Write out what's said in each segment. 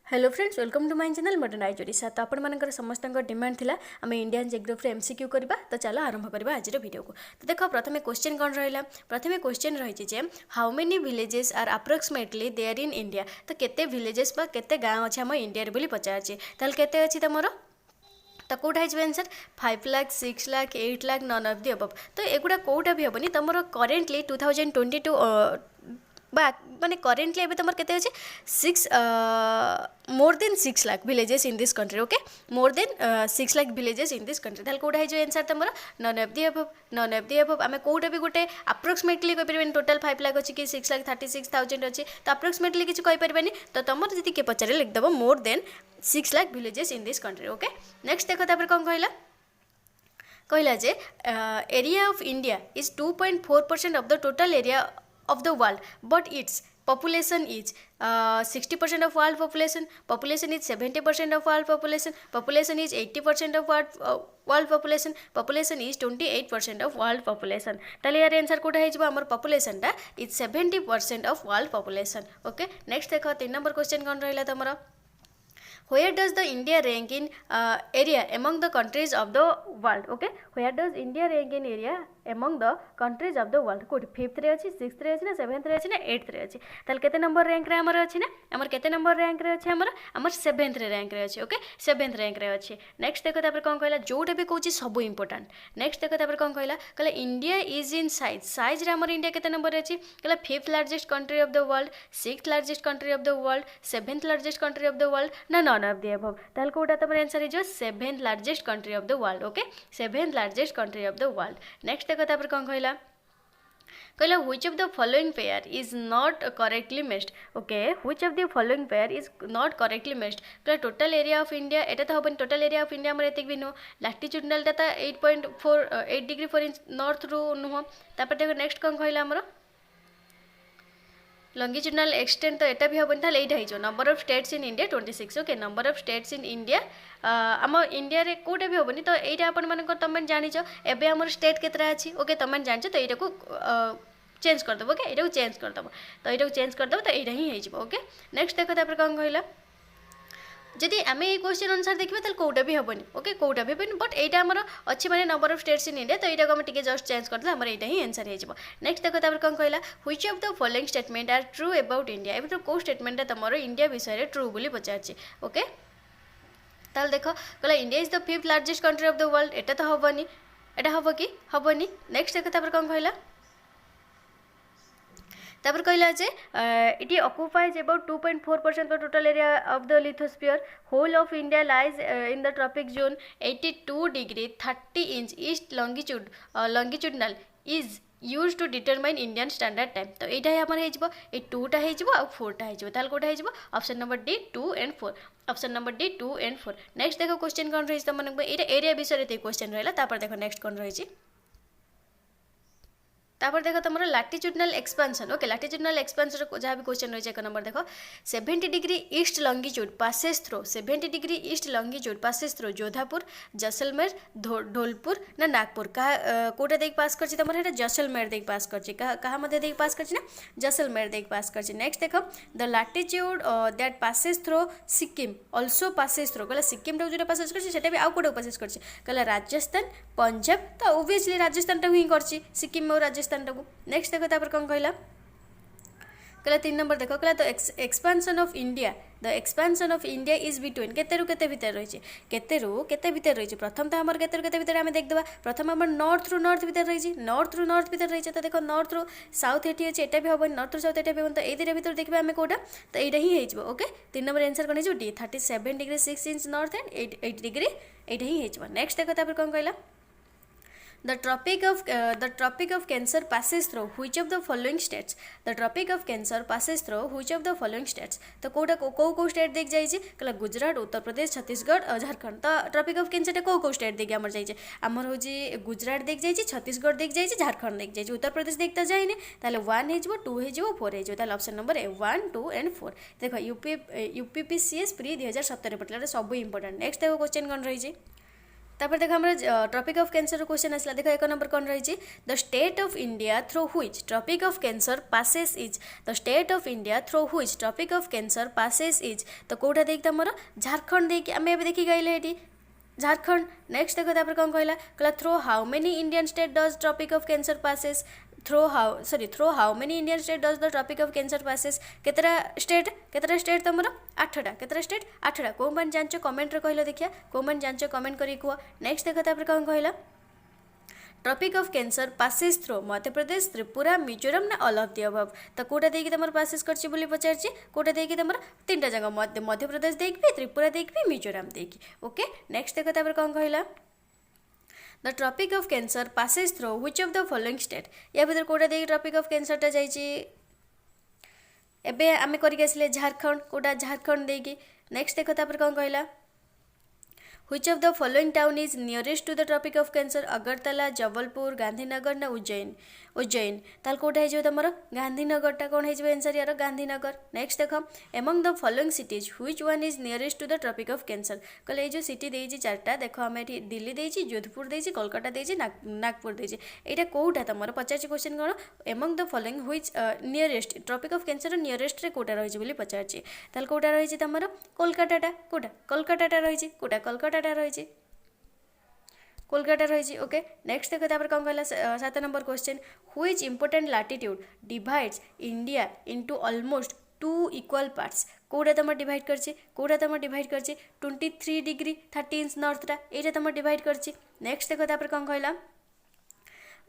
Hello friends, welcome to my channel modern eyes Odisha. तो आपण समस्त डिमांड थिला आम इंडियन जियोग्राफी एमसीक्यू करबा। तो चलो आरंभ करबा आज वीडियो को। तो देखो प्रथमे क्वेश्चन कौन रहिला। प्रथमे क्वेश्चन रही जे how many villages are approximately there in India. तो केते विलेजेस बा केते गाँव अच्छे आम इंडिया बोली पचारछे। ताल केते अछि तमरो। तो कौटा है answer 5 lakh 6 lakh 8 lakh none of the above. तो एगुड़ा कौटा भी हेनी तुम करेन्टली 2022 बा माने करेन्टली एबे तुम केते अछि 6 more than 6 lakh villages in this country. Okay, more than 6 lakh villages in this country. ताल कौटा है आंसर तुम none of the above. None of the above आम कौटा भी गोटे अप्रोक्सीमेटली कहि परबेनी टोटल 5 लाख अछि कि 6 लाख 36,000 अछि। तो अप्रोक्सीमेटली किछि कहि परबेनी। तो तुम जदि के पचारे लिख दबो more than 6 lakh villages in this country. Okay, next देखो तापर कौन कहला। कहला जे area of India is 2.4% of the total area of the world, but its population is 60% of world population. Population is 70% of world population. Population is 80% of world population. Population is 28% of world population. ताले यार answer Kota है जब हमर population टा is 70% of world population. Okay, next देखो 3 number question कौन रहिला तमरा। Where does the India rank in area among the countries of the world? Okay, where does India rank in area among the countries of the world? Code 5th रे अछि 6th रे अछि ना 7th रे अछि ना 8th रे अछि। ताल केते नंबर रैंक रे हमर अछि ना हमर केते नंबर रैंक रे अछि हमर 7th रे रैंक रे अछि। ओके, 7th रैंक रे अछि। नेक्स्ट देखो तापर कोन कहला जोटा भी कहूची सब इंपोर्टेंट। नेक्स्ट देखो तापर कोन कहला India is in size. Size रे हमर इंडिया केते नंबर रे अछि कहला 5th largest country of the world, 6th largest country of the world, 7th largest country of the world ना नन ऑफ द अबव। ताल कोटा तमर answer is 7th largest country of the world. Okay, 7th largest country of the world. Next देखो तापर कोन कहला which of the following pair is not correctly matched. Okay, which of the following pair is not correctly matched. total area of India एटा तो हबन total area of India हमर एतिक भी no latitudinal ता 8.48 degree 4 inch north रो नुह। तापर देखो next कोन कहला हमर longitudinal extent तो एटा भी हबन ताले एटा हिजो number of states in India 26। Okay, number of states in India आम इंडिया रे कोटा भी हबनी। तो एटा आपण मानकर तमन जानिचो एबे हमर स्टेट केतरा अछि। ओके, तमन जानिचो तो एटा को चेंज कर दबो। ओके, एटा को चेंज कर दबो तो एटा को चेंज कर दबो तो एटा ही हे जिवो। ओके, नेक्स्ट देखो तापर कोन कहला जदि आम ये क्वेश्चन अनुसार देखिए तो कौटा भी हेनी। ओके, कौटा भी हेनी बट यहाँ आमर अच्छी माने number of states in India. तो यहाँ आम टे जस्ट चेंज करदे आमर यहाँ ही आंसर हो। नेक्स्ट देखो तापर कौन कहला which of the following statement are true about India. ए तो कौ स्टेटमेंट तुम इंडिया विषय ट्रू बोली पचार। ओके, ताल देखो कहला India is the 5th largest country of the world. एटा तो हेनी, एटा हम कि हेनी। नेक्स्ट देखो तापर कौन कहला तापर कहला जे it occupies about 2.4% of total area of the lithosphere. Whole of India lies in the tropic zone 82 degree 30 inch east longitudinal is use to determine Indian standard time. तो यहाँ आमर हो 2टा हो 4टा हो ताल कोटा हो option number D 2 and 4। Option number D 2 and 4। Next देखो question कौन रही तुम ये एरिया विषय क्वेश्चन रहा। तापर देखो नेक्स्ट कौन रही तापर देखो तुम latitudinal expansion. Okay, latitudinal expansion जहाँ भी क्वेश्चन रही है 1 नंबर देखो 70 degree east longitude passes through 70 degree east longitude passes through Jodhpur Jaisalmer Dholpur ना नागपुर कौटा देख पास कर तुम है जैसलमेर देख पास कर कहाँ मध्य देख पास कर जैसलमेर देख पास कर। नेक्स्ट देखो the latitude that passes through Sikkim also passes through कहला सिक्किम जो पासेस कर भी आउ कौटा पासेस कर राजस्थान पंजाब। तो ओबियसली राजस्थान टा ही कर सिक्किम और राजस्थान। नेक्स्ट देखो तापर कौन कहला 3 नंबर देखो कहला the expansion of India is between केते रु केते भीतर रही केते रु केते भीतर रही। प्रथम तो हमर केते रु केते भीतर आमे देख देबा। प्रथम हमर नॉर्थ रु नॉर्थ भीतर रही नॉर्थ रु नॉर्थ भीतर रही। तो देखो नॉर्थ रु साउथ एटी अछि एटा भी होबन नॉर्थ रु साउथ एटा भी होबन। तो ए दिरे भीतर देखबा आमे कोटा तो एटा ही हेजबो। ओके, 3 नंबर आंसर कोन हेजो D 37 degree 6 inch north and 8 degree Etah he हेजबो। Next देखो तापर कोन कहला The Tropic of Cancer passes through which of the following states? The Tropic of Cancer passes through which of the following states? तो कोटा को state देख जाइए कहला गुजरात उत्तर प्रदेश छत्तीसगढ़ झारखंड। तो ट्रॉपिक ऑफ कैंसर को स्टेट देखिए आमर जाइए आमर हूँ गुजरात देख जाइए छत्तीसगढ़ देख जाइए झारखंड देख जाइए उत्तर प्रदेश देखता जाए ताले 1 हो 2 हो 4 हो ताले ऑप्शन नंबर 1 2 and 4। देखो यूपीपीसीएस प्री 2017 पड़ता सब इंपोर्टेंट। नेक्स्ट देखो क्वेश्चन कौन रही तापर देख आम ट्रॉपिक ऑफ कैंसर क्वेश्चन आसला देख 1 नंबर कौन रही the state of India through which Tropic of cancer passes is the state of India through which Tropic of cancer passes is तो कौटा देख तुम झारखंड देकी आम देखी गए ये झारखंड नेक्स्ट देख तापर कौन कहला through how many Indian state does tropic of cancer passes through how many Indian state does the tropic of cancer passes केतरा स्टेट तुम 8टा केतरा स्टेट 8टा कौ मन जानच कमेंट रे कहलो देखिया कौ मन जानच कमेंट करी कह नेक्स्ट देख तापर कौन कहला tropic of cancer passes through Madhya Pradesh Tripura Mizoram ना ऑल ऑफ द अबव तो कौटा देकी तुम पासेस करछि बोली पचारछि कौटा देकी तुम 3टा जगह मध्य प्रदेश देखबी त्रिपुरा देखबी मिजोरम देखी ओके नेक्स्ट देख तापर कौन कहला the tropic of cancer passes through which of the following state या भीतर कौटा देकी ट्रॉपिक ऑफ कैंसरटा जाइछि एबे आमे करिक आसले झारखंड कौटा झारखंड देकी नेक्स्ट देखो तापर कौन कहला which of the following town is nearest to the tropic of Cancer Agartala Jabalpur Gandhinagar ना उज्जैन ताल कौटा हो तुम गांधीनगरटा कौन हो आंसर यार गांधीनगर नेक्स्ट देख among the following cities which one is nearest to the tropic of Cancer कहले ये जो सिटी देइछि 4टा देख आम ये दिल्ली देइछि जोधपुर देइछि कोलकाता देइछि नागपुर देइछि एटा कौटा तुम पचार क्वेश्चन कौन among the following which nearest Tropic of Cancer nearest रे कौटा रही बोली पचार ताल कौटा रही तुम कोलकाता कौटा कोलकाता रही कौटा कोलकाता रही कोलकाता रही ओके नेक्स्ट देखो तापर कौन कहला 7 number question which important latitude divides India into almost 2 equal parts कौटा तुम डिवाइड करछि कौटा तुम डिवाइड करछि 23 डिग्री 30 इंच नॉर्थटा एटा तुम डिवाइड करछि नेक्स्ट देखो तापर कौन कहला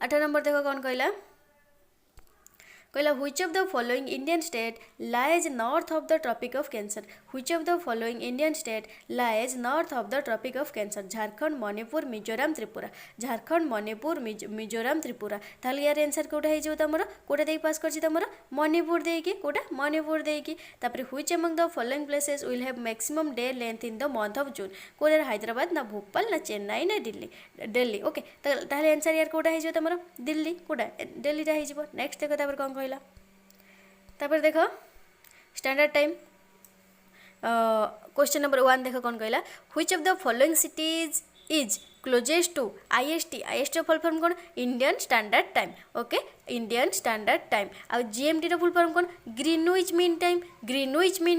8 नंबर देखो कौन कहला कहला which of the following Indian state lies north of the tropic of Cancer which of the following Indian state lies north of the tropic of Cancer Jharkhand Manipur Mizoram Tripura Jharkhand Manipur Mizoram Tripura ताले यार आंसर कोटा हे जो तमरो कोटा देई पास करछि तमरो मणिपुर देकी कोटा मणिपुर देकी तापर which among the following places will have maximum day length in the month of June कोटा हैदराबाद ना भोपाल ना चेन्नई ना दिल्ली ओके ताले आंसर यार कोटा हे जो तमरो दिल्ली कोटा दिल्ली रा हे जो नेक्स्ट देखो तापर कौन कहला तापर देखो स्टैंडर्ड टाइम क्वेश्चन नंबर 1 देखो कौन कहला which of the following cities is closest to IST full form कौन Indian standard time okay Indian standard time आ जीएमटी रो फुल फॉर्म कौन ग्रीनविच मीन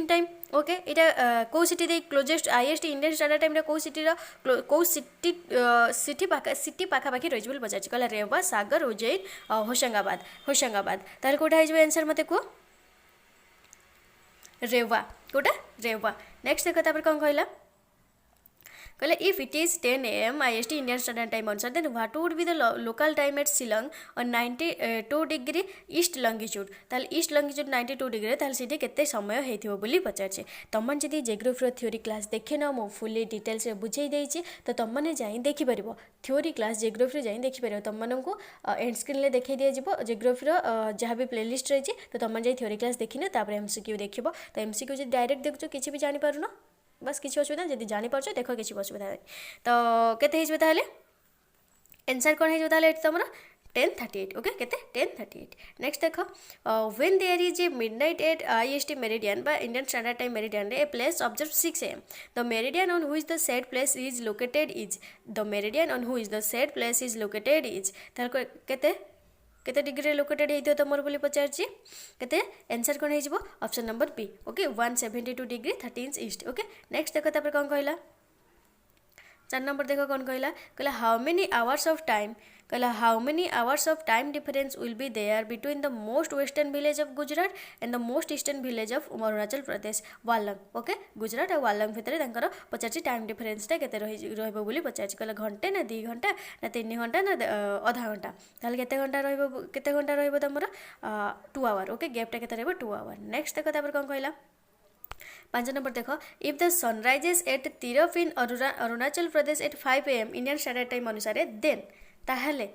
टाइम ओके इटा कौ सिटी दे closest IST Indian standard time कौ city रो कौ सिटी पाखापाखि रही बोली पचार कहला रेवा सागर उज्जैन होशंगाबाद तार कौटा है आंसर मते को रेवा कौटा रेवा नेक्स्ट देखो तापर कौन कहला कहले if it is 10 AM IST Indian standard time अनुसार then what would be the local time at Shillong on 92 degree east longitude ताल ईस्ट लंगिट्यूड 92 डिग्री ताल सिटी केते समय हेथिबो बोली पचारछे तमन जदी जियोग्राफी रो थ्योरी क्लास देखे न मो फुली डिटेल्स रे बुझाई देछि तो तमने जाई देखि परिबो थ्योरी क्लास जियोग्राफी रे जाई देखि परिबो तमन को एंड स्क्रीन ले देखाई दिया जिवो जियोग्राफी रो जहाँ भी प्लेलिस्ट रही तो तमन जाई थ्योरी क्लास देखिने तापर एमसीक्यू देखिबो तो एमसीक्यू जदी डायरेक्ट देखछो किछि भी जानि पारुनो बस किसी असुविधा जब जापर देख किसी असुविधा नहीं तो केते ताहले आंसर कौन है ताहले तुम 10:38 ओके केते 10:38 नेक्स्ट देखो when there is a midnight at IST meridian बा Indian standard time meridian a place observe 6 AM the meridian on which the said place is located is the meridian on which the said place is located is तार केते केते degree located हेइतो तमर बोली पचारछि केते answer कोन हेइजबो option number B okay 172 degree 30 inch east okay next देखो तापर कोन कहला 4 नंबर देखो कोन कहला how many hours of time कहला how many hours of time difference will be there between the most western village of Gujarat and the most eastern village of Arunachal Pradesh Walong okay Gujarat और वालंग भितर तांकर पचारछि टाइम डिफरेंसटा केते रहइबो बोली पचारछि कहला घंटे ना 2 घंटा ना 3 घंटा ना आधा घंटा ताले केते घंटा रहइबो तमरा 2 आवर ओके गैपटा केते रहइबो 2 आवर नेक्स्ट देखो तापर कोन कहला 5 नंबर देखो if the sunrises at Tirap in Arunachal Pradesh at 5 AM Indian standard time अनुसार देन ताहले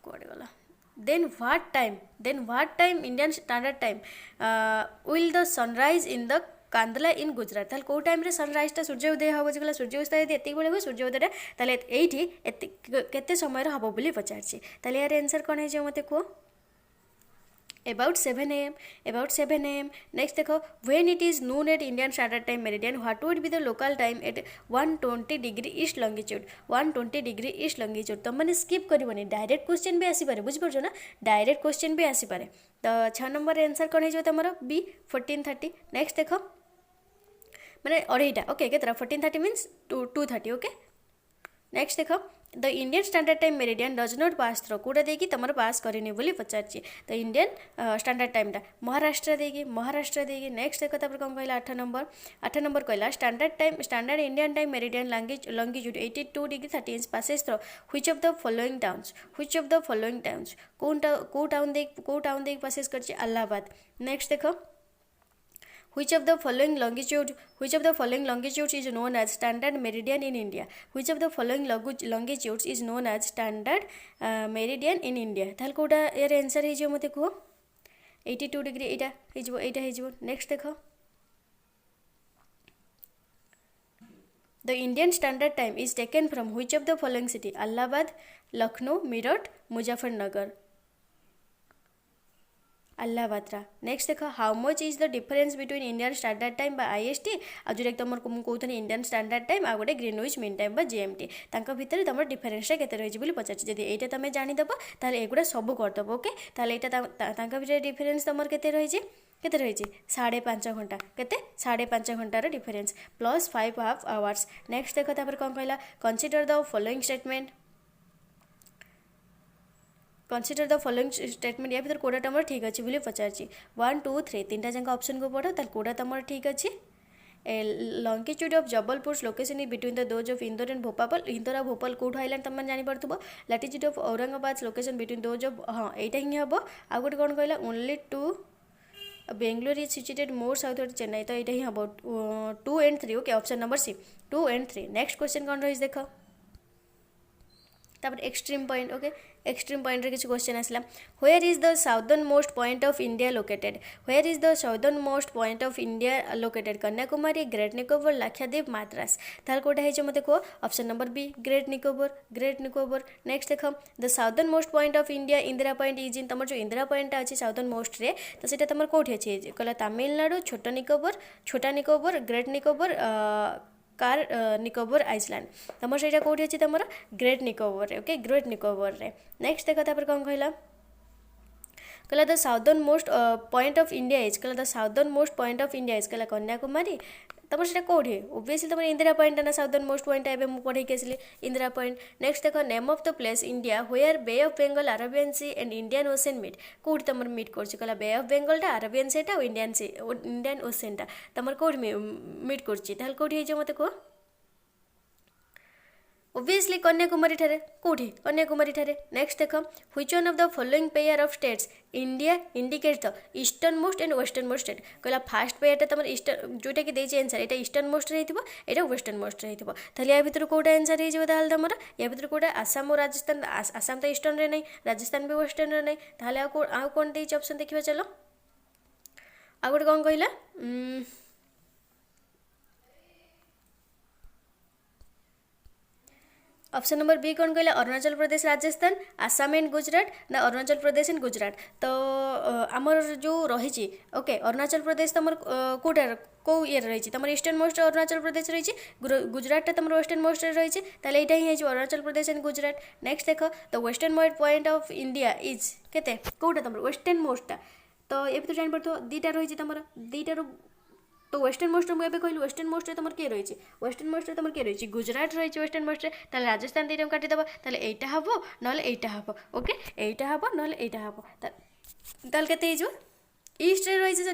कोड गला then what time Indian standard time will the sunrise in the Kandla in Gujarat ताल को टाइम रे सनराइजटा सूर्य उदय हबो जे सूर्योदय यदि एतिक बेले हो सूर्य उदयटा ताले एठी केते समय रे हबो बोली पचारछि ताले यार आंसर कोन हे जे मते को about 7 a.m. about 7 a.m. Next देखो when it is noon at Indian Standard Time Meridian, what would be the local time at 120 degree east longitude? 120 degree east longitude तुम मैंने स्किप करबनी, डायरेक्ट क्वेश्चन भी आसी पारे, बुझी पारछ ना, डायरेक्ट क्वेश्चन भी आसी पारे। तो 6 नंबर आंसर कौन है तुमर बी 1430। नेक्स्ट देखो माने अढ़ईटा, ओके केतरा 1430 मीन्स 230, ओके। नेक्स्ट देखो the Indian standard time meridian does not pass through कौटा देकी तुम पास करनी बोली पचार। तो इंडियन स्टैंडर्ड टाइम महाराष्ट्र देगी। नेक्स्ट देखो तापर कौन कहला 8 नंबर कहला standard Indian time meridian longitude 82 degree 30 inch passes through which of the following towns को टाउन देकी पासेस करछि अलाहाबाद। नेक्स्ट देखो Which of the following longitudes is known as standard meridian in India? Which of the following longitudes is known as standard meridian in India? ताल कोटा यार answer है जो मते को 82 degree एटा है जो। नेक्स्ट देखो The Indian Standard Time is taken from which of the following city? Allahabad, Lucknow, Meerut, Muzaffarnagar। Allahabad. Next देख how much is the difference between Indian standard time बा आईएसटी आ जो तुम कहते इंडियन स्टैंडर्ड टाइम आ गोटे Greenwich mean time बा GMT भितर तुम डिफरेंसटा केते रही पचार। जब यहाँ तुम जानीदेव ताल एगुड़ा सब करदेव, ओके। ताल यहाँ भितर डिफरेंस तुम केते रही 5.5 घंटा, केते 5.5 घंटार डिफरेंस प्लस 5.5 आवर्स। नेक्स्ट देख तापर कौन कहला कंसीडर द फॉलोइंग स्टेटमेंट या भर कोड़ा तुम ठीक अच्छे बोली पचार। 1 2 3 3टा जाक ऑप्शन को पढ़ो ताल कोड़ा तुम ठीक अच्छे। Longitude of Jabalpur location is between the those of Indore and Bhopal. Indore आ भोपाल कौट आइलैंड तुम जापर। Latitude of Aurangabad location between those of, हाँ यहाँ ही हम। आ गोटे कौन कहला only 2 Bangalore is situated more south of Chennai. तो यहाँ ही हम 2 and 3, okay. Option number C 2 and 3। Next question कौन रही देख तापर extreme point, okay. Extreme point रे किसी क्वेश्चन आसला where is the southern most point of India located? Where is the southern most point of India located? Kanyakumari, great Nicobar, Lakshadweep, Madras. ताल कोटा है मते को option number B great Nicobar. Next देख the southern most point of India Indira point is in तुम जो Indira point अच्छे southern most रे, तो सीटा तुम कौटी अच्छे कहला तमिलनाडु, छोटा Nicobar, great Nicobar, car Nicobar island. तुम से कौटी अच्छे तुम great Nicobar, okay. Great Nicobar रे। नेक्स्ट देख तापर कौन कहला the southern most point of India is, कहला the southern most point of India is कहला कन्याकुमारी। तुम से कौटी ओबियसली तुम इंदिरा पॉइंट ना साउदर्न मोस्ट पॉइंट एवं मुझे पढ़े आसली इंदिरा पॉइंट। नेक्स्ट देख name of the place India where bay of Bengal, Arabian sea and Indian ocean meet. Kaut तुम मीट कर बे ऑफ बेंगलटा, अरेबियन सीटा और इंडियन ओशनटा तुम कौट मीट कर कौटी मत कह ओबियसली कन्याकुमारी ठारे कौटी कन्याकुमारी ठारे। नेक्स्ट देख which one of the following pair of states India indicate the eastern most and western most state? कहला फास्ट पेयरटा तुम ईस्टर्न जोटा कि देछि आंसर एटा ईस्टर्न मोस्ट रही एटा वेस्टर्न मोस्ट रही। ताले या भितर कोटा आंसर हो ताल तुम या भितर कोटा आसाम और राजस्थान। आसाम तो ईस्टर्न रे नहीं, राजस्थान भी वेस्टर्न रे नहीं। ताले आ कौन देछि ऑप्शन देखिबा चलो। आ गोटे कौन कहला ऑप्शन नंबर बी कौन कहला अरुणाचल प्रदेश, राजस्थान, आसाम एंड गुजरात ना अरुणाचल प्रदेश एंड गुजरात। तो आमर जो रही, ओके, अरुणाचल प्रदेश तुम कौटा कौ ये रही तुम ईस्टर्न मोस्ट अरुणाचल प्रदेश रही, गुजरात तुम वेस्टर्न मोस्ट रही। ताले यहाँ ही अरुणाचल प्रदेश एंड गुजरात। नेक्स्ट देख the western point of India is केते कौटा तुम वेस्टर्न मोस्टा। तो ये तो जान पड़ो 2टा रही तुम 2टारू। तो वेस्टर्न मोस्ट मुझे कहली वेस्टर्न मोस्ट तुम किए रही वेस्टर्न मोस्ट तुम किए रही गुजरात रही वेस्टर्न मोस्ट ताले राजस्थान 2टा काटिदेव ताले एटा हम ना एटा हम, ओके। एटा हम ना एटा हम ताले केते ईस्ट रे रही से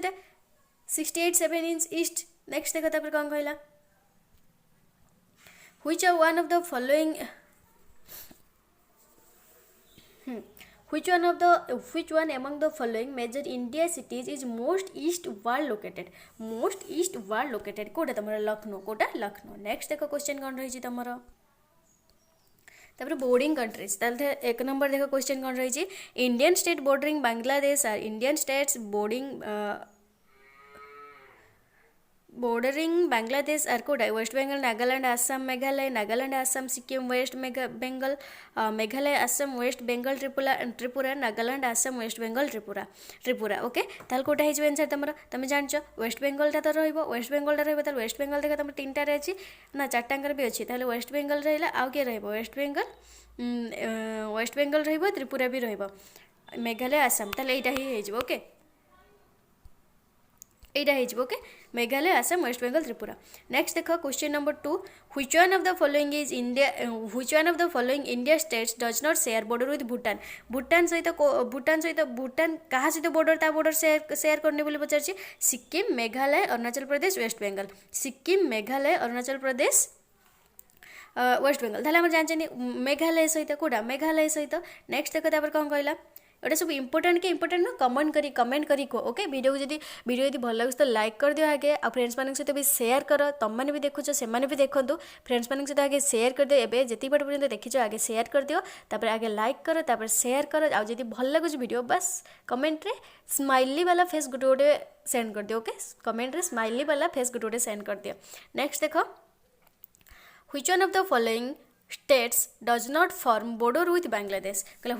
68.7 इंच ईस्ट। नेक्स्ट देख तापर कौन कहला which one of the following Which one among the following major India cities is most eastward located? Most eastward located कोटा तमरा लखनऊ, कोटा लखनऊ। नेक्स्ट देखो क्वेश्चन कौन रही तमरा तापर बोर्डिंग कंट्रीज। ताले 1 नंबर देखो क्वेश्चन कौन रही Indian state bordering Bangladesh are Indian states bordering Bangladesh are कोटा West Bengal, Nagaland, Assam, Meghalaya, Nagaland, Assam, Sikkim, West Bengal, Meghalaya, Assam, West Bengal, Tripura, Nagaland, Assam, West Bengal, Tripura okay ताल कोटा हे answer तुम तुम जान waste Bengal टा तो रहिबो waste Bengal टा रहिबो ताल वेस्ट बेंगल देखा तुम तीन टारे अछि ना चारटांकर भी अछि ताले वेस्ट बेंगल रहिला आउ के रहिबो वेस्ट बेंगल रहिबो त्रिपुरा भी रहिबो मेघालय आसाम ताले एटा ही हे जिवो ओके एटा हे जिवो okay Meghalaya Assam west Bengal Tripura next देखो question number 2 which one of the following is India which one of the following India states does not share border with Bhutan Bhutan कहा सहित बॉर्डर शेयर करने बोली पचारछि सिक्किम मेघालय अरुणाचल प्रदेश वेस्ट बेंगल सिक्किम मेघालय अरुणाचल प्रदेश वेस्ट बेंगल ताले हम जानछनी मेघालय सहित कोडा मेघालय सहित नेक्स्ट देखो तापर कोन कहला एटा सब इंपोर्टेंट के इंपोर्टेंट ना कमेंट करी को ओके वीडियो को जदि भल लगे तो लाइक कर दियो आगे आ फ्रेंड्स मान सहित भी शेयर कर तुम मैंने भी देखुच से मैंने भी देखो फ्रेंड्स मान सहित आगे शेयर कर दियो एबे जति बड़ पर्यंत देखिछ आगे शेयर कर दियो तापर आगे लाइक कर तापर शेयर कर आ जदि भल लगुच वीडियो बस कमेंट रे स्माइली वाला फेस गोटे गोटे सेंड कर दियो ओके कमेंट रे स्माइली वाला फेस गोटे गोटे सेंड कर दियो नेक्स्ट देखो which one of the following states does not form border with Bangladesh कहला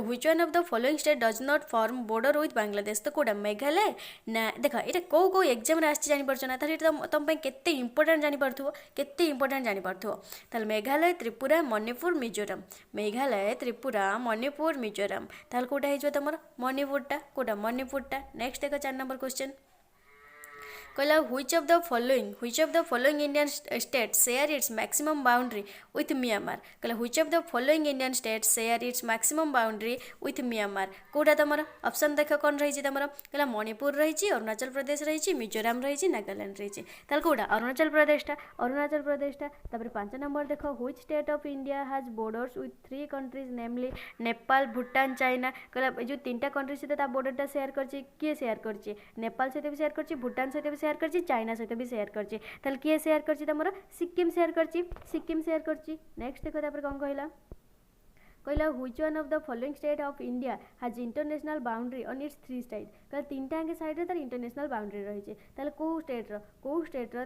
which one of the following state does not form border with Bangladesh तो कोडा मेघालय ना देखा एटा को एग्जाम रे आछि जानि परछ ना तारे तुम पे केते इंपोर्टेंट जानि परथुओ केते इंपोर्टेंट जानि परथुओ ताल मेघालय त्रिपुरा मणिपुर मिजोरम मेघालय त्रिपुरा मणिपुर मिजोरम ताल कोडा हे जो तमर मणिपुरटा कोडा मणिपुरटा नेक्स्ट देखो 4 नंबर क्वेश्चन कहला which of the following Indian states share its maximum boundary with Myanmar कहला which of the following Indian states share its maximum boundary with Myanmar कोडा तमरा ऑप्शन देखो कोन रही छि तमरा कहला मणिपुर रही छि अरुणाचल प्रदेश रही छि मिजोरम रही छि नागालैंड रही छि ताल कोडा अरुणाचल प्रदेश टा तापर 5 नंबर देखो which state of India has borders with 3 countries namely Nepal Bhutan China कहला जो तीनटा कंट्री से ता बॉर्डर टा शेयर करछि के शेयर करछि नेपाल से भी शेयर करछि भूटान से भी शेयर करछि चाइना सहित भी शेयर करछि ताल किए शेयर करछि तमरा सिक्किम शेयर करछि नेक्स्ट देखो तापर कोन कहला which one of the following state of India has international boundary on its 3 sides कहला तीनटा के साइड रे तार इंटरनेशनल बाउंड्री रही छै ताल को स्टेट रो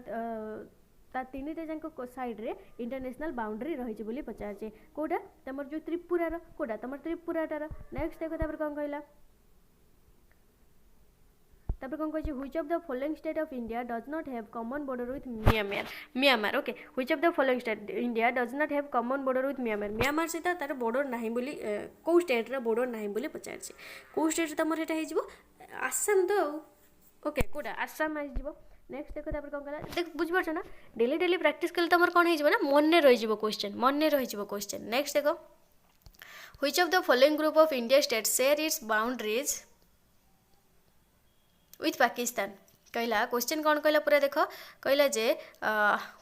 ता तीनटा जंक साइड रे इंटरनेशनल बाउंड्री रही छै बोली पचार छै कोडा तमर जो त्रिपुरा रो कोडा तमर त्रिपुराटा रो नेक्स्ट देखो तापर कोन कहला तापर कोन कहछि which of the following state of India does not have common border with Myanmar okay which of the following state India does not have common border with Myanmar से तार बॉर्डर नाही बोली को स्टेट रा बॉर्डर नाही बोली पचार छै को स्टेट तमर एटा हे जिवो आसाम तो ओके कोडा आसाम आ जिवो नेक्स्ट देखो तापर कोन कहला देख बुझ परछ ना डेली प्रैक्टिस करले तमर कोन हे जिवो ना मन रहि जिवो क्वेश्चन नेक्स्ट देखो which of the following group of India states share its boundaries with Pakistan कहला क्वेश्चन कौन कहला पूरा देखो कहला जे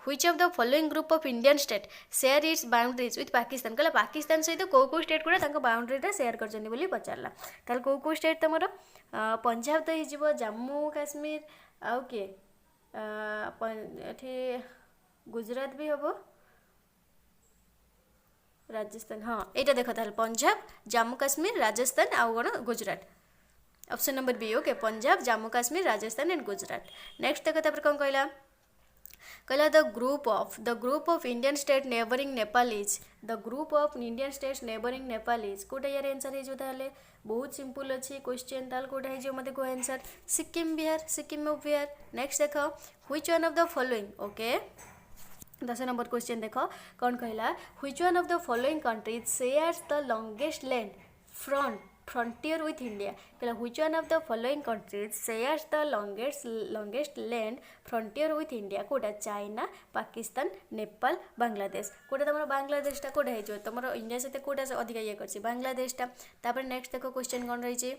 which of the following group of Indian state share its boundaries with Pakistan कहला पाकिस्तान सहित को स्टेट गुडा तांको बाउंड्री टा शेयर करछनी बोली पचारला ताल को स्टेट तमरो पंजाब तो हिजिबो जम्मू काश्मीर आउ के एठी गुजरात भी हबो राजस्थान हाँ एटा देखो ताल पंजाब जम्मू काश्मीर राजस्थान आउ कोन Gujarat option number B okay Punjab Jammu Kashmir Rajasthan and Gujarat next देखो तापर कोन कहला the group of Indian state neighboring Nepal is कोटा यार आंसर हे जो ताले बहुत सिंपल अछि क्वेश्चन ताल कोटा हे जो मते को answer Sikkim of Bihar next देखो which one of the following okay 10 number question देखो कौन कहला which one of the following countries shares the longest land frontier with India कहला which one of the following countries shares the longest land frontier with India कोटा China Pakistan Nepal Bangladesh कोटा तमरो बांग्लादेश टा कोटा हे जो तमरो इंडिया से कोटा से अधिक ये करछि बांग्लादेश टा तापर नेक्स्ट देखो क्वेश्चन कोन रही छै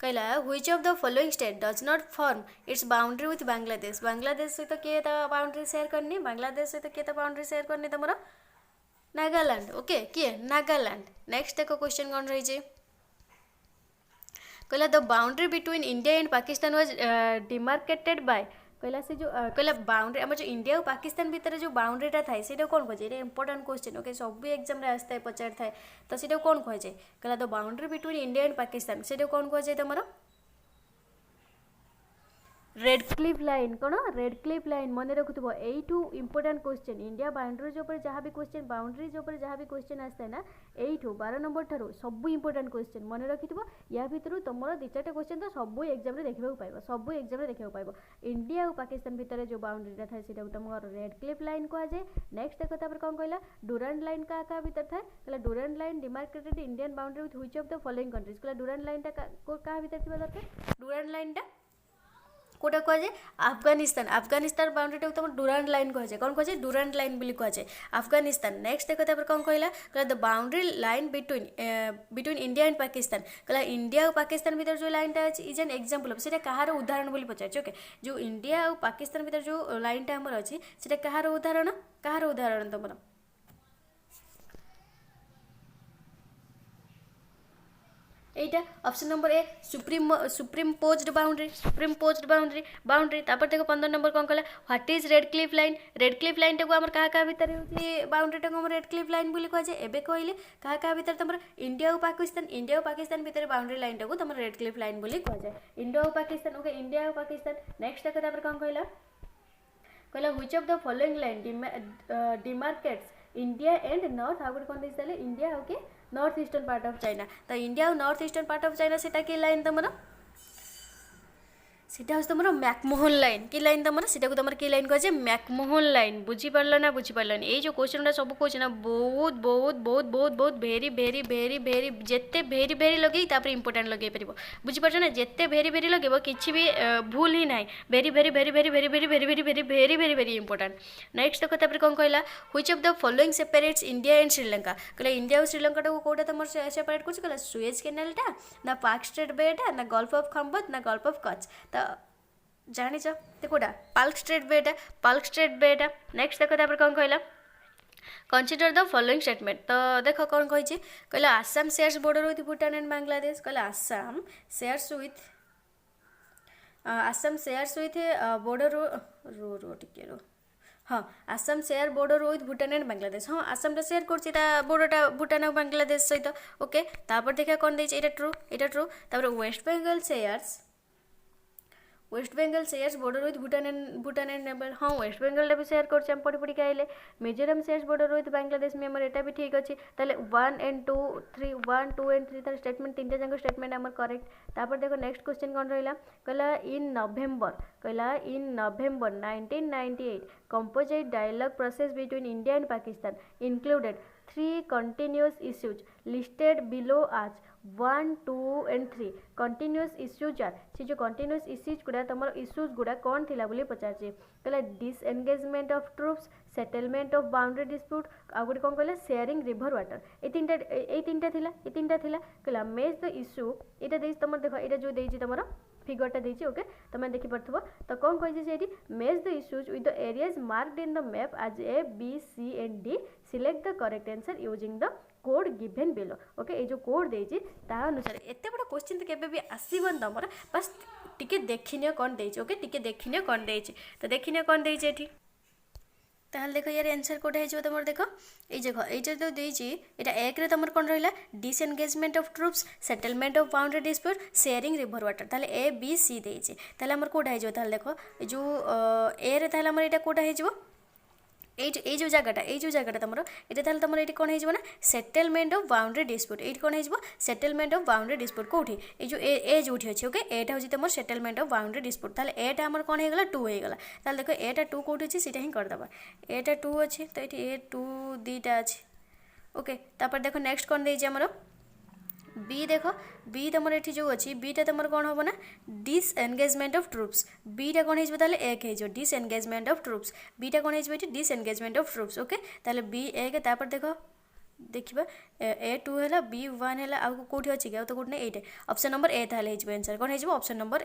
कहला which of the following state does not form its boundary with Bangladesh से तो के ता बाउंड्री शेयर करनी बांग्लादेश से तो के ता बाउंड्री शेयर करनी तमरो नागालैंड ओके किए नागालैंड नेक्स्ट देखो क्वेश्चन कौन रही छै कहला the boundary between India and Pakistan was demarcated by कहला से जो कहला बाउंड्री हम जो इंडिया और पाकिस्तान भीतर जो बाउंड्रीटा थाए सेटा कोन कहै छै इंपोर्टेंट क्वेश्चन ओके सब एग्जाम रे आस्ता है पचार थाए तो सेटा कोन कहै छै कहला the boundary between India and Pakistan सेटा कोन कहै छै तमरो रेडक्लिफ लाइन कौन रेडक्लिफ लाइन मन रखुव यू इंपोर्टाट क्वेश्चन इंडिया बाउंड्रीज जहाँ भी क्वेश्चन बाउंड्रीज जहाँ भी क्वेश्चन आसता है ना यू 12 नंबर ठार सब इंपोर्टाट क्वेश्चन मन रखि या भितर तुम 2-4 क्वेश्चन तो सब एग्जाम देखा पाइब सब एग्जाम देखा पाइब इंडिया और पाकिस्तान भितर जो बाउंड्रीटा थाए से तुम रेडक्लिफ लाइन कहुए नेक्स्ट देख कौन कहला डुरांड लाइन क्या भितर थाए कहला Durand line demarcated Indian boundary with which of the following countries कहला डुरांड लाइनटा क्या भितर थी दरकार डुरांड लाइनटा कोटा कहुए अफगानिस्तान अफगानिस्तान बाउंड्री तुम डुरांड लाइन कहुए कौन कहुए डुरांड लाइन बोली कहुए अफगानिस्तान नेक्स्ट देख कौन कहला the boundary line between India and Pakistan कहला इंडिया और पाकिस्तान भीतर जो लाइनटा अच्छी इज एन एग्जांपल ऑफ सेटा कहार उदाहरण बोली पचार ओके जो इंडिया और पाकिस्तान भीतर जो लाइनटा हमर अच्छी सेटा कहार उदाहरण तुम এইটা অপশন নম্বর এ সুপ্রিমপোজড বাউন্ড্রি তারপর দেখো 15 নম্বর কোন কলা what is Radcliffe line টাকু আমার কাহা ভিতরে হচ্ছে বাউন্ড্রিটা আমার রেড ক্লিফ লাইন বলি কুহাযাଏ এবে কইলে কাহা ভিতরে তোমার ইন্ডিয়া ও পাকিস্তান ভিতরে বাউন্ড্রি লাইনটাকু তোমার রেড ক্লিফ লাইন বলি কুহাଯାଏ ইন্ডিয়া ও পাকিস্তান ওকে ইন্ডিয়া ও পাকিস্তান নেক্সট দেখো তারপর কোন কইলা which of the following line demarcates India and north आउ गोटे कौन देते इंडिया आउ कि north eastern part of China तो इंडिया और north eastern part of China से लाइन तुम सीटा हूँ तुम मैकमोहन लाइन कि लाइन तुम सीटा तुम कि लाइन कहे मैकमोहन लाइन बुझीपार ना बुझीपारे ये जो क्वेश्चन गुड़ा सब कहे ना बहुत बहुत बहुत बहुत बहुत भेरी भेरी भेरी भेरी जिते भेरी भेरी लगे इंपोर्टाट लगे पार बुझीपार ना जिते भेरी भेरी लगे किसी भी भूल ही ना भेरी भेरी भेरी भेरी भेरी भेरी भेरी भेरी भेरी भेरी भेरी भेरी इंपोर्टाट नेक्स्ट देखो कौन कहला which of the following separates India and Sri Lanka कहला इंडिया और श्रीलंका को कौटा तुम सेपरेट कर सुएज कैनालटा ना पाक स्ट्रेट बेटा ना गल्फ ऑफ खम्बत ना गल्फ ऑफ कच्छ तो जानी कौटा पाल्क स्ट्रेट बेटा नेक्स्ट देखो तापर कौन कहला कंसीडर द फॉलोइंग स्टेटमेंट तो देख कौन कही कहला Assam shares border with Bhutan and Bangladesh कहला आसाम शेयर्स विथ बॉर्डर रो टिके रो हाँ Assam share border with Bhutan and Bangladesh हाँ आसाम शेयर कर बॉर्डरटा भूटान और बांग्लादेश सहित ओके तापर देखा कौन देछि एटा ट्रू तापर West Bengal shares border with Bhutan and Nepal हाँ वेस्ट बेंगल भी शेयर कर पढ़ी पढ़ी आइले Mizoram shares border with Bangladesh मेमोर एटा भी ठीक अच्छे ताले 1 and 2 and 3 तार स्टेटमेंट तीनटा जाक स्टेटमेंट आमर करेक्ट तापर देखो नेक्स्ट क्वेश्चन कौन रहा कहला in November 1998 composite dialogue process between India and Pakistan included 3 continuous issues listed below आज 1, 2 and 3 कंटिन्यूअस इश्यूज आर से जो कंटिन्यूअस इश्यूज गुड़ा तुम इश्यूज गुड़ा कौन थिला बोली पचारे कहला disengagement of troops settlement of boundary dispute आ गोटे कौन कहला शेयरिंग रिवर वाटर ये तीनटा थिला कहला मेज द इश्यू यहाँ दे तुम देख ये जो देती तुम फिगरटा देती ओके तुम देखिपो तो कौन कही मेज the issues with the areas marked in the map as A B C and D select the correct answer using the code given below okay ये जो कोड देती अनुसार एत बड़ा क्वेश्चन तो केबे भी आसबन तुम बस टिके देखिनियो कौन देछि ओके टिके देखिनियो कौन देछि तो देखिनियो कौन देछि एठी ताहले देखो यार आंसर कोड है जो तुम देखो ये देखो ये जो देछि एटा एक रे तुम कौन रहिला disengagement of troops settlement of boundary dispute sharing river water ताहले ए बी सी देछि ताहले हमर कोड है जो ताहले देखो जो ए रे ताहले हमर एटा कोड है जो ये जो जगटा तुम ये तुम ये कौन हो सेटलमेंट ऑफ बाउंड्री डिस्प्यूट ये कौन हो सेटलमेंट ऑफ बाउंड्री डिस्प्यूट कौटी ये जो ए जो अच्छे ओके एटा हूँ तुम सेटलमेंट ऑफ बाउंड्री डिस्प्यूट ताले एटा आमर कौन हो गला 2 हो गला ताले देखो एटा 2 कौटी अच्छे सीटा ही करदे एटा 2 अच्छे तो ये ए 2 2टा अच्छे ओके तापर देखो नेक्स्ट कौन देछि हमर बी देख बी तुम ये जो अच्छी बीटा तुम कौन हम ना डिसएंगेजमेंट ऑफ ट्रूप्स बीटा कौन हो एक हो डिसएंगेजमेंट ऑफ ट्रूप्स बीटा कौन हो डिसएंगेजमेंट ऑफ ट्रूप्स ओके ताले बी एक तापर देख देखा ए 2 है बी 1 है कौटी अच्छी कि तो कौट ना ये ऑप्शन नंबर ए ताले आंसर कौन हो ऑप्शन नंबर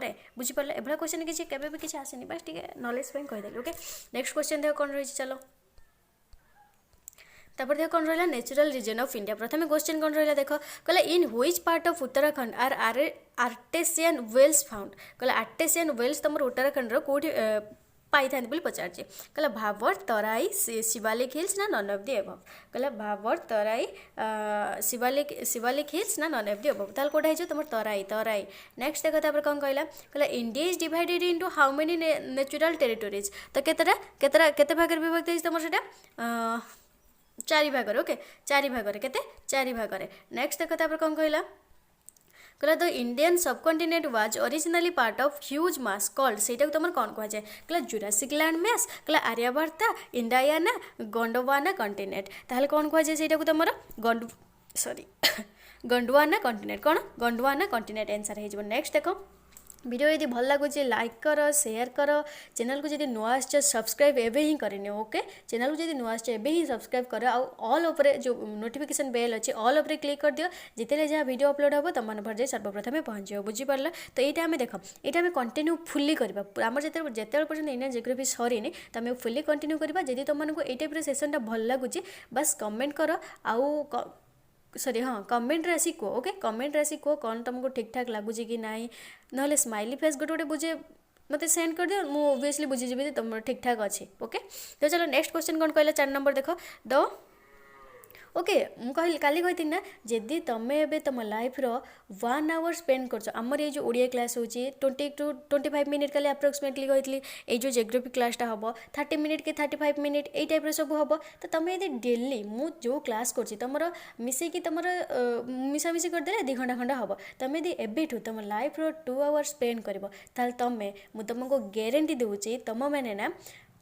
ए बुझीपारे एभला क्वेश्चन किसी केबे भी किसी आसेनी बस टिके नॉलेज पे कहीदेली ओके नेक्स्ट क्वेश्चन देख कौन रही चलो तापर देख कौन रहा नेचुरल रीजन ऑफ इंडिया प्रथम क्वेश्चन कौन रहा देख कहला in which part of Uttarakhand are artesian wells found कहला आर्टेसियन वेल्स तुम उत्तराखंड कौटी पाई बोली पचारे कहला भाबर तराई शिवालिक हिल्स ना नन ऑफ द एबव कहला भाबर तराई शिवालिक हिल्स ना नन ऑफ द एबव ताल कोटा है तुम तराई तराई नेक्स्ट देखो तापर कौन कहला कहला India is divided into how many natural territories तो केते भाग विभक्त है तुम से चारि भाग ओके चारि भाग केते चारि भाग नेक्स्ट देखो तापर कौन कहला कहला the Indian subcontinent was originally part of huge mass called सेटा को तुम कौन कह जाए कहला जुरासिक लैंड मैस कहला आर्यभट्टा इंडायाना गोंडवाना कंटिनेंट ताहले कौन कह जाए सेटा को तुम गोंडवाना कंटिनेंट कौन गोंडवाना कंटिनेंट आंसर हो नेक्स्ट देख वीडियो यदि भल लगुच लाइक कर शेयर कर चैनल को जब नुआ सब्सक्राइब एवं ही करनी ओके चैनल को जब नुआ एवं ही सब्सक्राइब कर ऑल ओपर जो नोटिफिकेशन बेल अच्छे ऑल ओपर क्लिक कर दियो जिते जहाँ वीडियो अपलोड हम तुम मन पर सर्वप्रथम पहुँच बुझीपार तो यहाँ आम देख ये आम कंटिन्यू फुल्ली करवा आम जो पर्यटन इंडियन जियोग्राफी सरीनी तो आम फुल्ली कंटिन्यू करवा जब तुमको ये टाइप सेसनटा भल लगुच बस कमेंट कर आउ सॉरी हाँ कमेंट रे आसी कह ओके कमेंट रे आसी कह कौन तुमको ठीक ठाक लगुच कि ना ना स्माइली फेस गोटे गोटे बुझे मत सेंड कर दियो मु ओबियसली बुझीजी तुम ठीक ठाक अच्छे ओके तो चलो नेक्स्ट क्वेश्चन कौन कहला 4 नंबर देख द ओके मुझे काली कही ना जदि तुम ए तुम लाइफ 1 आवर स्पेंड कर आमर ये ओडिया क्लास हो 20 to 25 मिनिट काली अप्रोक्सीमेटली कही ये जो जियोग्राफी क्लासटा हम 30 मिनिट कि 35 मिनिट ये टाइप सब हम तो तुम यदि डेली मु जो क्लास कर तुम मिसेकी तुम मिसामिशी करदे 2 घंटा खंडा हम तुम यदि एबेठू तुम लाइफ 2 आवर स्पेंड कर तुम तुमको ग्यारंटी दूसरी तुम मैंने ना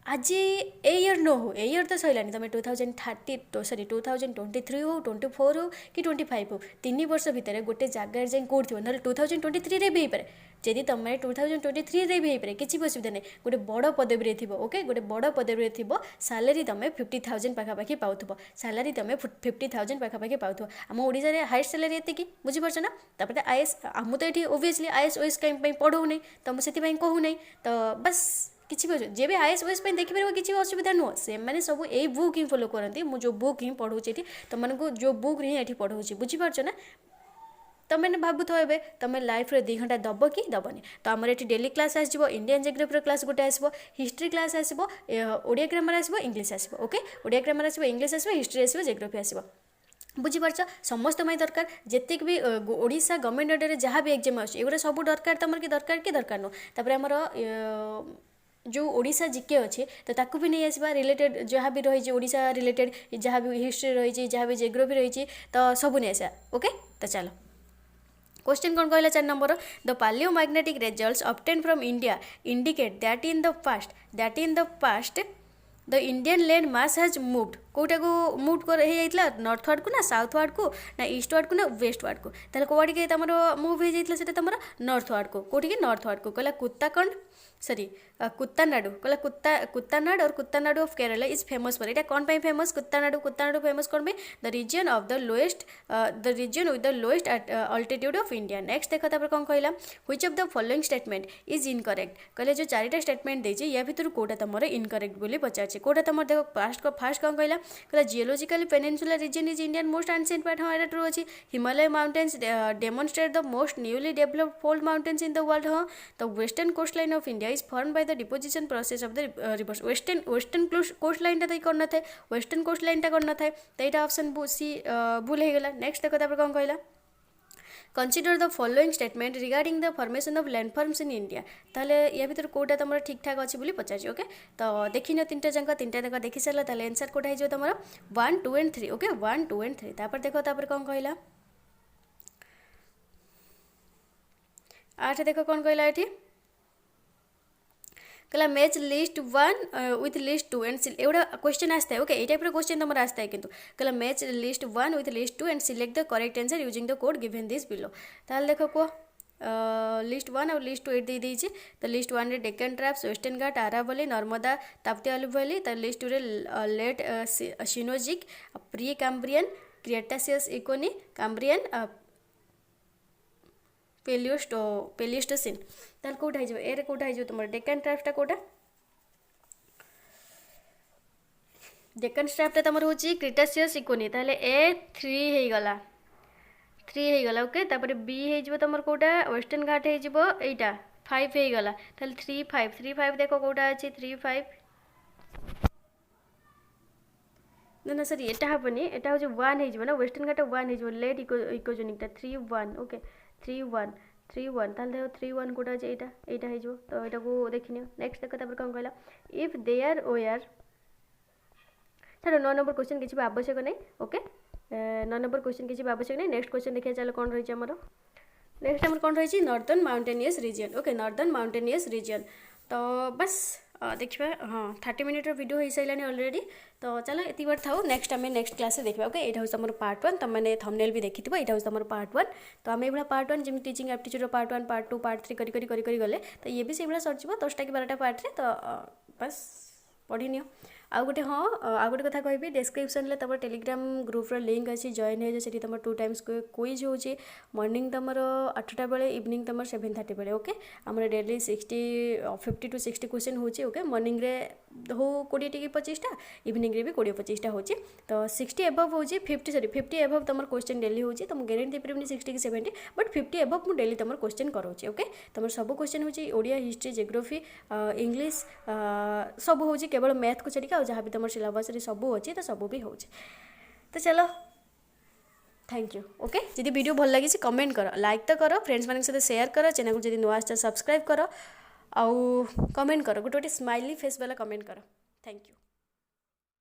आज ए इयर न हो ए इयर तो सैलानी तुम 2023 हो 24 हो कि 25 हो 3 वर्ष भितर गोटे जगार जाए कौट थो ना 2023 रे भी हो पाए जदि तुम 2023 रे भी हो पाए किसी असुविधा नहीं गोटे बड़ पदवी थी ओके गोटे बड़ पदवी थी सालेरी तुम 50,000 पाखापाखि पाऊब सालेरी तुम 50,000 पाखापाखि पाऊब आम ओडिशा हाइस्ट सालेरी एति बुझीपार ना तापर आईएएस आम तो ये ओबियसली आईएएस ओएस कहीं पढ़ाऊनी तो मुझे कहूना तो बस किसी भी जे भी आईएएस ओएस देखिपर किसी असुविधा नुह से मैंने सब यही बुक ही फॉलो करती मुझे जो बुक ही पढ़ाऊँ तुमको जो बुक ही ये पढ़ाऊँ बुझीपार ना तुम मैंने भावुथ ए तुम लाइफ 2 घंटा दब कि दबनी तो आमर ये डेली क्लास आसो इंडियन जियोग्राफी क्लास गोटे आसो हिस्ट्री क्लास आसो ओडिया ग्रामर आसो इंग्लिश आसो ओके ओडिया ग्रामर आसो इंग्लिश आसो हिस्ट्री आसो जियोग्राफी आसो बुझीपार समस्त दरकार जितक भी ओडिशा गवर्नमेंट अंडर जहाँ भी एग्जाम आगुरा सब दरकार तुम कि दरकार नुह तापर आमर जो ओडिशा जीके अच्छे तो ताकू भी नहीं आसवा रिलेटेड जहाँ भी रही ओडिशा रिलेटेड जहाँ भी हिस्ट्री रही जहाँ भी जियोग्राफी रही तो सब नहीं आसा ओके तो चलो क्वेश्चन कौन कहला 4 number the palaeomagnetic results obtained from India indicate that in the past the Indian land mass has moved कौटा को मूव कर नॉर्थ वार्ड को ना साउथ वार्ड को ना ईस्ट वार्ड को ना वेस्ट वार्ड को ताले कोवाड़ी के तमरो मूव हो जाइतला सेटा तमरो नॉर्थ वार्ड को कोठी के नॉर्थ वार्ड को कहला कुत्ताकंड सॉरी कुत्तानाडु कहला कुत्तानाड और Kuttanad of Kerala is famous for एटा कौन पे फेमस कुत्तानाडु फेमस कौन पे the region of the region with the lowest altitude of India next देखा तापर कौन कहला which of the following statement is incorrect कहले जो 4टा स्टेटमेंट देछि या भितर कोटा तमरो इनकरेक्ट बोली पचारछि कोटा तमर देखो फास्ट कौन कहला कहला geologically peninsular region is Indian most ancient part हाँ एटा ट्रू अछि Himalaya mountains demonstrate the most newly developed fold mountains in the world हाँ the western coast line of India is formed by the deposition process of the rivers western coast line टा करना था western coast line टा करना था तो ये option C भूल हो गला नेक्स्ट देखो तापर कौन कहला consider the following statement regarding the formation of landforms in India ताले या भीतर कोटा तुम ठीक ठाक अच्छी बोली पचार ओके तो देखी 3टा जाक 3टा जाक देखी सारा ताले आंसर कोटा हो तुम 1 2 and 3 ओके 1 2 and 3 तापर देखो तापर कौन कहला 8 देखो कौन कहला ये कहला match list 1 with list 2 and एवढा क्वेश्चन आसता है ओके ये टाइप क्वेश्चन तुम आसता है किंतु कहला match list 1 with list 2 and select the correct answer using the code given this below ताल देखो को लिस्ट 1 और लिस्ट 2 एट दे दीजिए तो लिस्ट 1 रे डेक्कन ट्राप्स वेस्टर्न घाट आरावली नर्मदा ताप्ती अलिवली तो लिस्ट 2 रे लेट सिनोजिक प्री कैम्ब्रियन क्रिएटासियस इकोनी कैम्ब्रियन पेलियोस्टोसिन ताल कोटा हो ए कोटा हो तुम डेक्कन ट्राप्सटा कोटा डेक्कन ट्राप्सटा तुम हूँ क्रिएटासियस इकोनी ताले ए 3 हो गला ओके तापर बी हो तुम कोटा वेस्टर्न घाट हो 5 हो गला ताले 3 5 3 5 देखो कोटा अछि 3 5 ना ना सॉरी एटा हबनी एटा हो 1 हे ना वेस्टर्न घाट 1 हे लेट इकोजेनिक ता 3 1 ओके 3 1 3 1 ताले देखो 3 1 कोटा अछि एटा एटा हे तो एटा को देखिनियो नेक्स्ट देखो तापर कोन कहला इफ देयर वेयर छाड़ 9 नंबर क्वेश्चन किसी आवश्यक नहीं ओके 9 नंबर क्वेश्चन किसी आवश्यक नहीं नेक्स्ट क्वेश्चन देखिए चलो कौन रही है नेक्स्ट आमर कौन रही northern mountainous region okay northern mountainous region तो बस देखिए हाँ 30 मिनिट वीडियो हो सारे ऑलरेडी तो चलो ये बार था नेक्स्ट आम नेक्स्ट क्लास देखा ओके यहाँ हूँ तुम पार्ट 1 तुमने थंबनेल भी देखी यहाँ हूँ तुम पार्ट 1 तो आम ये पार्ट 1 जमी teaching aptitude part 1 part 2 part 3 करी गले तो ये भी से भाई सर 10टा कि 12टा पार्ट रे तो बस पढ़ी नियो आउ गोटे हाँ आउ गोटे कथा कहि डिस्क्रिप्शन तुम टेलीग्राम ग्रुप लिंक अच्छी जॉइन हो जी तुम 2 टाइम्स क्विज हो मॉर्निंग तुम 8टा बेले इवनिंग तुम 7:30 बेले ओके आम डेली 50 to 60 क्वेश्चन होची ओके मॉर्निंग रे हो 20 टी 25टा इवनिंग रे भी 20-25टा होची तो 60 एबव होची 50 एबव तुम क्वेश्चन डेली होची तो गारंटी दे परिबनी 60 कि 70 बट 50 एबव मु डेली तुम क्वेश्चन करोची ओके तुम सब क्वेश्चन होची ओडिया हिस्ट्री जियोग्राफी इंग्लिश सब होची केवल मैथ को छाड़ी जहाँ भी तुम सिलेबस सब अच्छी तो सब भी हो तो चलो थैंक यू ओके जदि वीडियो भल लगी कमेंट कर लाइक तो करो फ्रेंड्स मान सहित शेयर कर चैनल को जब नुआ आस सब्सक्राइब कर आउ कमेंट कर गोटे गोटे स्माइली फेस वाला कमेंट कर थैंक यू।